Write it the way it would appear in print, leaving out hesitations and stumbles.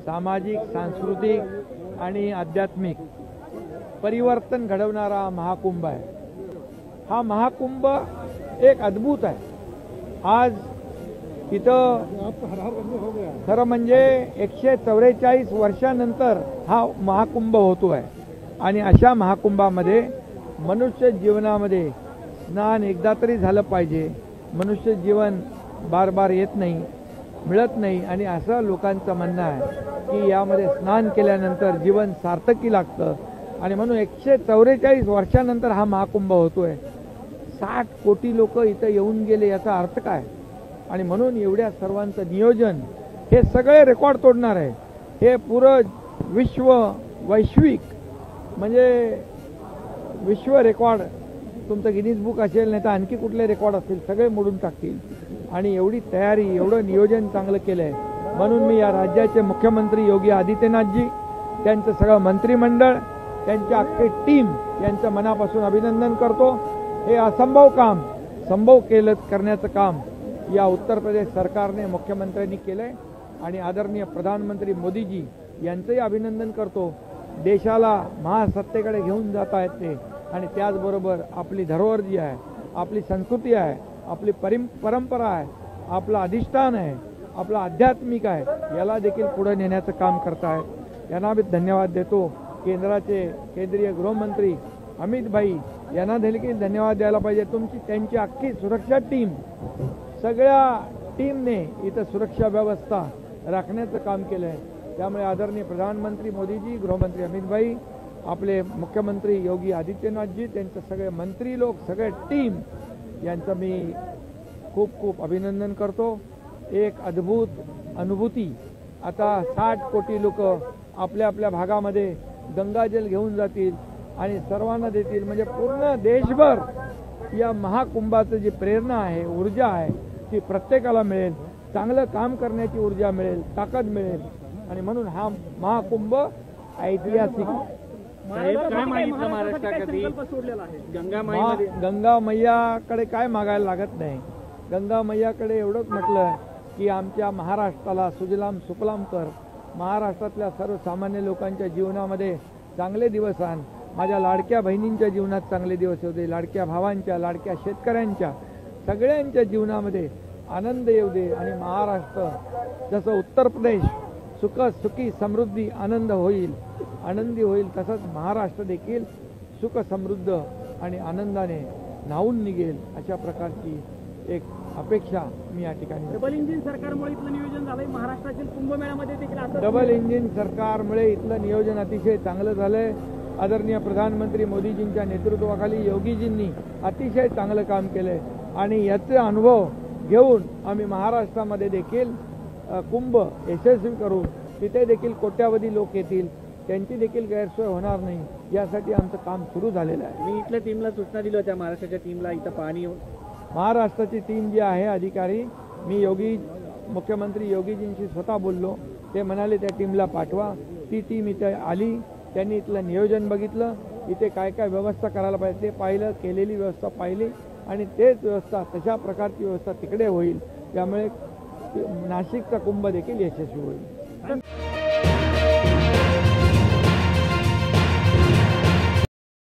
सामाजिक, सांस्कृतिक आणि आध्यात्मिक परिवर्तन घडवणारा महाकुंभ आहे। हा महाकुंभ एक अद्भुत आहे। आज इथं खरं म्हणजे 144 वर्षानंतर हा महाकुंभ होतोय आणि अशा महाकुंभामध्ये मनुष्य जीवनामध्ये स्नान एकदा तरी झालं पाहिजे। मनुष्य जीवन बार बार येत नाही, मिळत नाही आणि असं लोकांचं म्हणणं आहे की यामध्ये स्नान केल्यानंतर जीवन सार्थकी लागतं आणि म्हणून 144 वर्षानंतर हा महाकुंभ होतोय। 60 कोटी लोक इथं येऊन गेले याचा अर्थ काय? आणि म्हणून एवढ्या सर्वांचं नियोजन हे सगळे रेकॉर्ड तोडणार आहे। हे पुरं वैश्विक म्हणजे विश्व रेकॉर्ड तुमचं गिनीज बुक असेल नाही तर आणखी कुठले रेकॉर्ड असतील सगळे मोडून टाकतील आणि एवढी तयारी एवढं नियोजन चांगलं केलंय। म्हणून मी या राज्याचे मुख्यमंत्री योगी आदित्यनाथजी, त्यांचं सगळं मंत्रिमंडळ, त्यांची अख्खी टीम यांचं मनापासून अभिनंदन करतो। हे असंभव काम संभव करण्याचं काम या उत्तर प्रदेश सरकारने मुख्यमंत्र्यांनी केलंय आणि आदरणीय प्रधानमंत्री मोदीजी यांचंही अभिनंदन करतो। देशाला महासत्तेकडे घेऊन जात आहेत ते आणि त्याचबरोबर आपली धरोहर जी आहे, आपली संस्कृती आहे, आपली परंपरा आहे, आपलं अधिष्ठान आहे, आपलं आध्यात्मिक आहे, याला देखील पुढे नेण्याचं काम करतायत। यांना मी धन्यवाद देतो। केंद्राचे केंद्रीय गृहमंत्री अमित भाई यांना देखील धन्यवाद द्यायला पाहिजे। त्यांची अख्खी सुरक्षा टीम, सगळ्या टीमने इथं सुरक्षा व्यवस्था राखण्याचं काम केलं आहे। त्यामुळे आदरणीय प्रधानमंत्री मोदीजी, गृहमंत्री अमित भाई, आपले मुख्यमंत्री योगी आदित्यनाथजी, त्यांचे सगळे मंत्री लोक, सगळे टीम यांचं मी खूप खूप अभिनंदन करतो। एक अद्भुत अनुभूती। आता 60 कोटी लोक आपल्या आपल्या भागामध्ये गंगाजल घेऊन जातील आणि सर्वांना देतील। म्हणजे पूर्ण देशभर या महाकुंभाचं जी प्रेरणा आहे, ऊर्जा आहे, ती प्रत्येकाला मिळेल। चांगलं काम करण्याची ऊर्जा मिळेल, ताकद मिळेल आणि म्हणून हा महाकुंभ ऐतिहासिक। गंगा मैयाकडे काय मागायला लागत नाही। गंगा मैयाकडे एवढंच म्हटलं की आमच्या महाराष्ट्राला सुजलाम सुफलाम कर, महाराष्ट्रातल्या सर्वसामान्य लोकांच्या जीवनामध्ये चांगले दिवस आण, माझ्या लाडक्या बहिणींच्या जीवनात चांगले दिवस होते, लाडक्या भावांच्या, लाडक्या शेतकऱ्यांच्या, सगळ्यांच्या जीवनामध्ये आनंद येऊ दे आणि महाराष्ट्र जसं उत्तर प्रदेश सुखी समृद्धी आनंदी होईल तसंच महाराष्ट्र देखील सुख समृद्ध आणि आनंदाने न्हावून निघेल, अशा प्रकारची एक अपेक्षा मी या ठिकाणी। डबल इंजिन सरकारमुळे इथलं नियोजन झालंय। महाराष्ट्रातील कुंभमेळ्यामध्ये देखील डबल इंजिन सरकारमुळे इथलं नियोजन अतिशय चांगलं झालंय। आदरणीय प्रधानमंत्री मोदीजींच्या नेतृत्वाखाली योगीजींनी अतिशय चांगलं काम केलंय आणि याचे अनुभव घेऊन आम्ही महाराष्ट्रामध्ये देखील कुंभ यशस्वी करू। तिथे देखील कोट्यावधी लोक येतील, त्यांची देखील गैरसोय होणार नाही, यासाठी आमचं काम सुरू झालेलं आहे। मी इथल्या टीमला सूचना दिली होत्या, महाराष्ट्राच्या टीमला इथं पाहणी। महाराष्ट्राची टीम जी आहे अधिकारी, मी मुख्यमंत्री योगीजींशी स्वतः बोललो, ते म्हणाले त्या टीमला पाठवा। ती टीम इथे आली, त्यांनी इथलं नियोजन बघितलं, इथे काय काय व्यवस्था करायला पाहिजे ते पाहिलं, केलेली व्यवस्था पाहिली आणि तेच व्यवस्था तशा प्रकारची व्यवस्था तिकडे होईल। त्यामुळे नाशिकचा कुंभ देखील यशस्वी होईल।